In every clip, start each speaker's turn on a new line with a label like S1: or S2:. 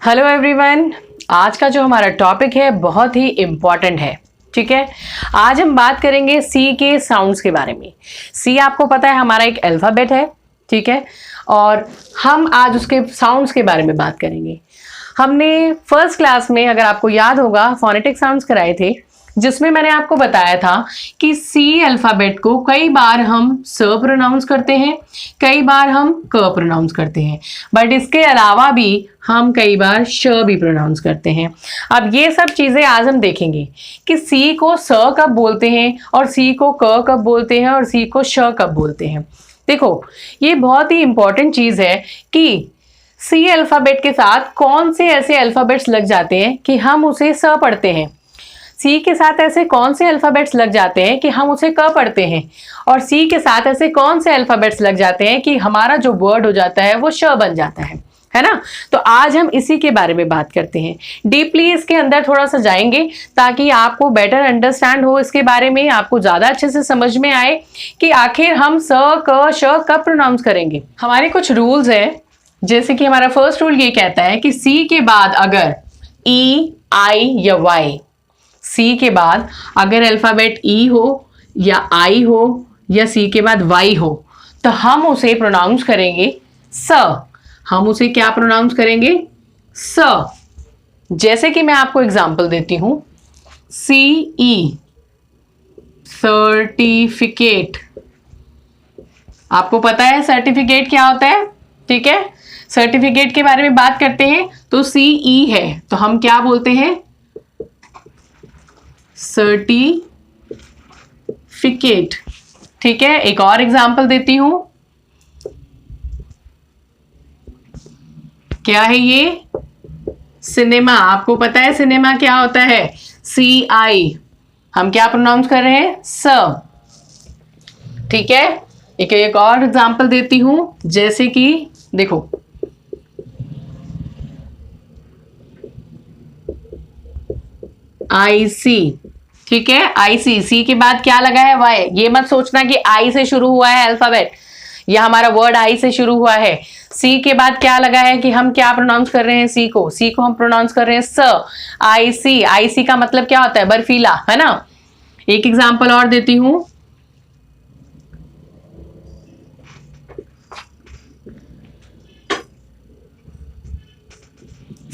S1: Hello everyone, आज का जो हमारा टॉपिक है बहुत ही इम्पॉर्टेंट है। ठीक है, आज हम बात करेंगे सी के साउंड्स के बारे में। सी आपको पता है हमारा एक अल्फ़ाबेट है, ठीक है, और हम आज उसके साउंड्स के बारे में बात करेंगे। हमने फर्स्ट क्लास में, अगर आपको याद होगा, फोनेटिक साउंड्स कराए थे, जिसमें मैंने आपको बताया था कि सी अल्फ़ाबेट को कई बार हम स प्रोनाउंस करते हैं, कई बार हम क प्रोनाउंस करते हैं, बट इसके अलावा भी हम कई बार श भी प्रोनाउंस करते हैं। अब ये सब चीज़ें आज हम देखेंगे कि सी को स कब बोलते हैं और सी को क कब बोलते हैं और सी को श कब बोलते हैं। देखो, ये बहुत ही इंपॉर्टेंट चीज़ है कि सी अल्फ़ाबेट के साथ कौन से ऐसे अल्फ़ाबेट्स लग जाते हैं कि हम उसे स पढ़ते हैं, सी के साथ ऐसे कौन से अल्फ़ाबेट्स लग जाते हैं कि हम उसे क पढ़ते हैं, और सी के साथ ऐसे कौन से अल्फ़ाबेट्स लग जाते हैं कि हमारा जो वर्ड हो जाता है वो श बन जाता है ना। तो आज हम इसी के बारे में बात करते हैं। डीपली इसके अंदर थोड़ा सा जाएंगे ताकि आपको बेटर अंडरस्टैंड हो इसके बारे में, आपको ज़्यादा अच्छे से समझ में आए कि आखिर हम स क श कब प्रोनाउंस करेंगे। हमारे कुछ रूल्स हैं, जैसे कि हमारा फर्स्ट रूल ये कहता है कि सी के बाद अगर ई, आई या वाई, सी के बाद अगर अल्फ़ाबेट ई हो या आई हो या सी के बाद वाई हो, तो हम उसे प्रोनाउंस करेंगे स। हम उसे क्या प्रोनाउंस करेंगे? स। जैसे कि मैं आपको एग्जांपल देती हूं, सी ई, सर्टिफिकेट। आपको पता है सर्टिफिकेट क्या होता है, ठीक है। सर्टिफिकेट के बारे में बात करते हैं तो सी ई है, तो हम क्या बोलते हैं? सर्टिफिकेट। ठीक है, एक और एग्जांपल देती हूं। क्या है ये? सिनेमा। आपको पता है सिनेमा क्या होता है? सी आई। हम क्या प्रोनाउंस कर रहे हैं? स। ठीक है, एक और एग्जांपल देती हूं, जैसे कि देखो, आई सी। ठीक है, आई सी, सी के बाद क्या लगा है? वाई। ये मत सोचना कि आई से शुरू हुआ है अल्फाबेट, या हमारा वर्ड आई से शुरू हुआ है। सी के बाद क्या लगा है कि हम क्या प्रोनाउंस कर रहे हैं? सी को, सी को हम प्रोनाउंस कर रहे हैं स। आई सी, आई सी का मतलब क्या होता है? बर्फीला, है ना। एक एग्जांपल और देती हूं,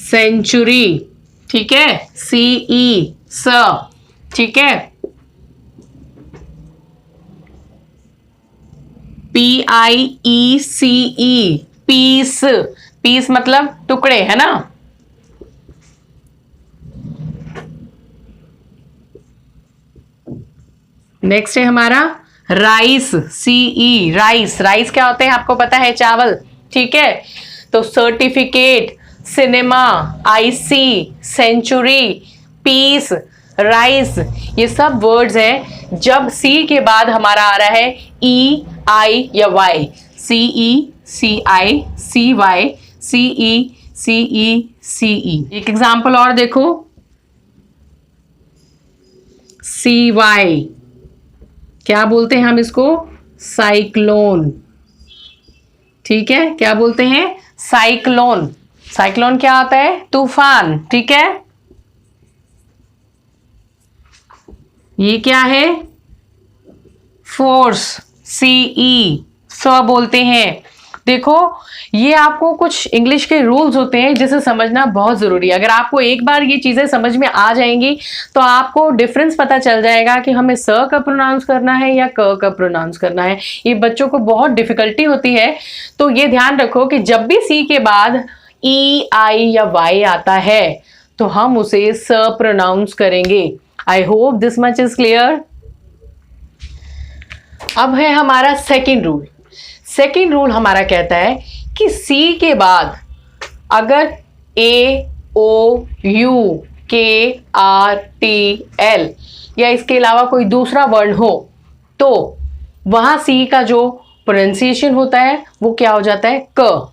S1: सेंचुरी। ठीक है, सी ई स। ठीक है, P I E C E, piece. Piece मतलब टुकड़े, है ना। नेक्स्ट है हमारा rice, C E, rice. Rice क्या होते हैं आपको पता है? चावल। ठीक है, तो certificate, cinema, ice, century, piece, rice, ये सब वर्ड्स हैं जब सी के बाद हमारा आ रहा है ई, आई या वाई। सी ई, सी आई, सी वाई, सी ई, सी ई, सी ई। एक एग्जांपल और देखो, सी वाई, क्या बोलते हैं हम इसको? साइक्लोन। ठीक है, क्या बोलते हैं? साइक्लोन। साइक्लोन क्या होता है? तूफान। ठीक है, ये क्या है? फोर्स, सी ई, स बोलते हैं। देखो, ये आपको कुछ इंग्लिश के रूल्स होते हैं जिसे समझना बहुत जरूरी है। अगर आपको एक बार ये चीजें समझ में आ जाएंगी तो आपको डिफरेंस पता चल जाएगा कि हमें स का प्रोनाउंस करना है या क का प्रोनाउंस करना है। ये बच्चों को बहुत डिफिकल्टी होती है, तो ये ध्यान रखो कि जब भी सी के बाद ई, आई या वाई आता है तो हम उसे स प्रोनाउंस करेंगे। I hope this much is clear. अब है हमारा सेकेंड रूल। सेकेंड रूल हमारा कहता है कि सी के बाद अगर ए, ओ, यू, के, आर, टी, एल या इसके अलावा कोई दूसरा वर्ण हो तो वहां सी का जो प्रोनाउंसिएशन होता है वो क्या हो जाता है? क।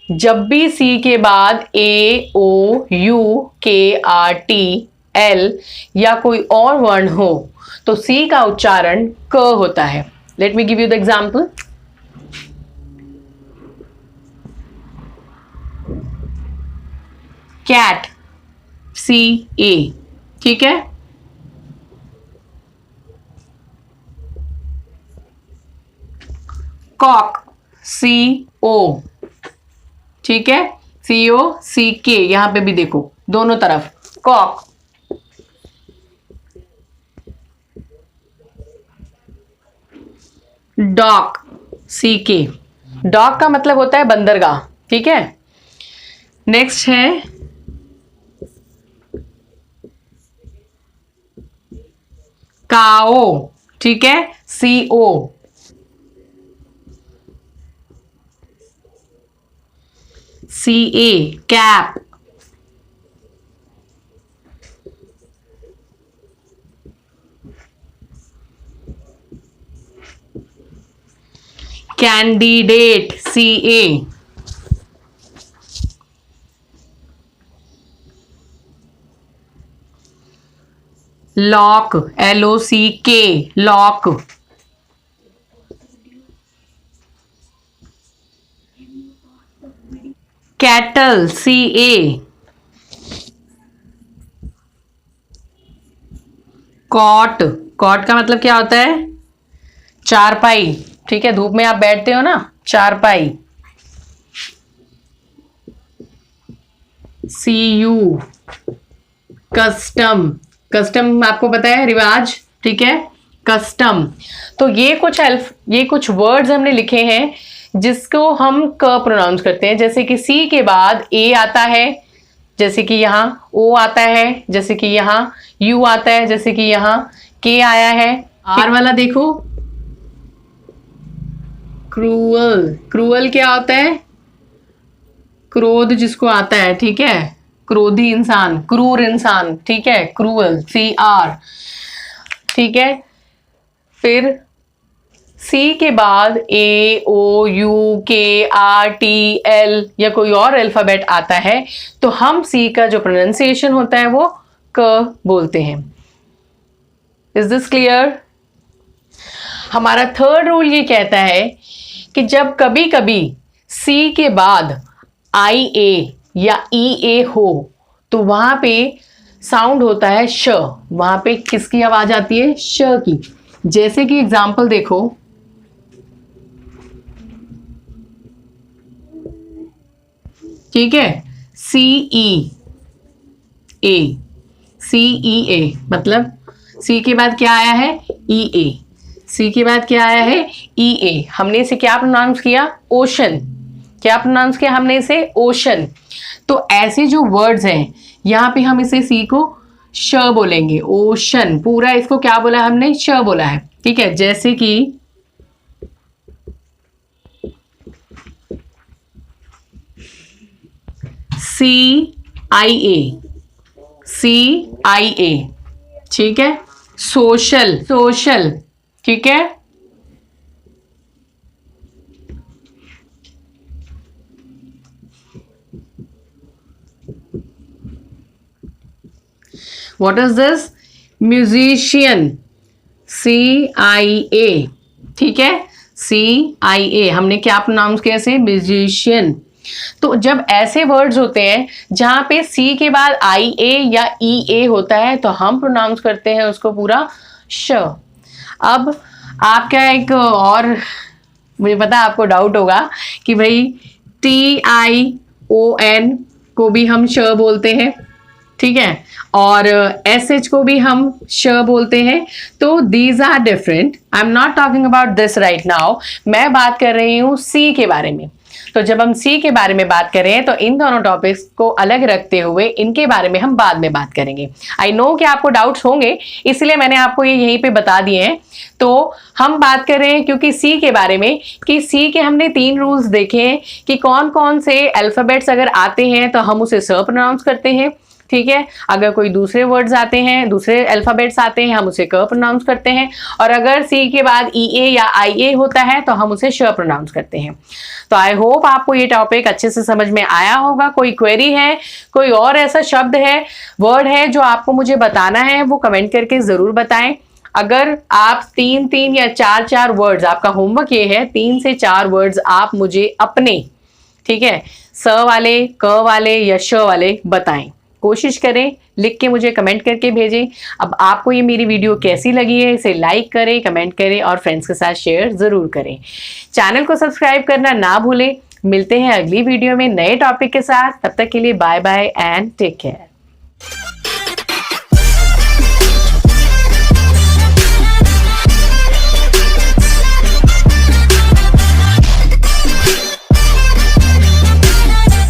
S1: जब भी सी के बाद ए, ओ, यू, के, आर, टी, एल या कोई और वर्ण हो तो सी का उच्चारण क होता है। Let me give you the example. Cat, C A, ठीक है। कॉक, सी ओ, ठीक है, सी ओ सी के, यहां पे भी देखो दोनों तरफ कॉक। डॉक, सी के, डॉक का मतलब होता है बंदरगाह, ठीक है। नेक्स्ट है काओ, ठीक है, सी ओ। सी ए, कैप। कैंडिडेट, सी ए। लॉक, एल ओ सी के, लॉक। कैटल, सी ए। कॉट, कॉट का मतलब क्या होता है? चारपाई, ठीक है, धूप में आप बैठते हो ना, चारपाई। सी यू, कस्टम, कस्टम आपको पता है रिवाज, ठीक है, कस्टम। तो ये कुछ वर्ड्स हमने लिखे हैं जिसको हम क प्रोनाउंस करते हैं। जैसे कि सी के बाद ए आता है, जैसे कि यहाँ ओ आता है, जैसे कि यहाँ यू आता है, जैसे कि यहाँ के आया है। आर वाला देखो, क्रूअल, क्रूअल क्या होता है? क्रोध जिसको आता है, ठीक है, क्रोधी इंसान, क्रूर इंसान, ठीक है, क्रूअल, सी आर, ठीक है। फिर सी के बाद ए ओ यू के आर टी एल या कोई और अल्फाबेट आता है तो हम सी का जो प्रोनाउंसिएशन होता है वो क बोलते हैं। Is this clear? हमारा थर्ड रूल ये कहता है कि जब कभी कभी सी के बाद आई ए या ई ए हो तो वहां पे साउंड होता है श, वहां पे किसकी आवाज आती है? श की। जैसे कि एग्जाम्पल देखो, ठीक है, सी ई ए, सी ई ए मतलब सी के बाद क्या आया है? ई ए। सी के बाद क्या आया है? ई ए। हमने इसे क्या प्रोनाउंस किया? ओशन। क्या प्रोनाउंस किया हमने इसे? ओशन। तो ऐसे जो वर्ड्स हैं यहां पे हम इसे सी को श बोलेंगे, ओशन। पूरा इसको क्या बोला है हमने? श बोला है, ठीक है। जैसे कि सी आई ए, सी आई ए, ठीक है। सोशल, सोशल, ठीक है। What is this? म्यूजिशियन, सी आई ए, ठीक है, सी आई ए। हमने क्या प्रोनाउंस किया इसे? म्यूजिशियन। तो जब ऐसे वर्ड्स होते हैं जहां पे सी के बाद आई ए या ई ए होता है तो हम प्रोनाउंस करते हैं उसको पूरा श। अब आपका एक और, मुझे पता है आपको डाउट होगा कि भाई टी आई ओ एन को भी हम श बोलते हैं, ठीक है, और एस एच को भी हम श बोलते हैं। तो these are different. I am not talking about this right now. मैं बात कर रही हूँ सी के बारे में। तो जब हम सी के बारे में बात करें तो इन दोनों टॉपिक्स को अलग रखते हुए इनके बारे में हम बाद में बात करेंगे। आई नो कि आपको डाउट्स होंगे, इसलिए मैंने आपको ये यहीं पे बता दिए हैं। तो हम बात कर रहे हैं क्योंकि सी के बारे में, कि सी के हमने 3 रूल्स देखे हैं कि कौन कौन से अल्फाबेट्स अगर आते हैं तो हम उसे स प्रोनाउंस करते हैं, ठीक है। अगर कोई दूसरे वर्ड्स आते हैं, दूसरे अल्फाबेट्स आते हैं, हम उसे क प्रोनाउंस करते हैं। और अगर सी के बाद ई ए या आई ए होता है तो हम उसे श प्रोनाउंस करते हैं। तो आई होप आपको ये टॉपिक अच्छे से समझ में आया होगा। कोई क्वेरी है, कोई और ऐसा शब्द है, वर्ड है जो आपको मुझे बताना है, वो कमेंट करके जरूर बताएं। अगर आप 3-3 या 4-4 वर्ड्स, आपका होमवर्क ये है 3 से 4 वर्ड्स आप मुझे अपने ठीक है, स वाले, क वाले या श वाले बताएं। कोशिश करें, लिख के मुझे कमेंट करके भेजें। अब आपको ये मेरी वीडियो कैसी लगी है, इसे लाइक करें, कमेंट करें और फ्रेंड्स के साथ शेयर ज़रूर करें। चैनल को सब्सक्राइब करना ना भूलें। मिलते हैं अगली वीडियो में नए टॉपिक के साथ। तब तक के लिए bye bye and take care.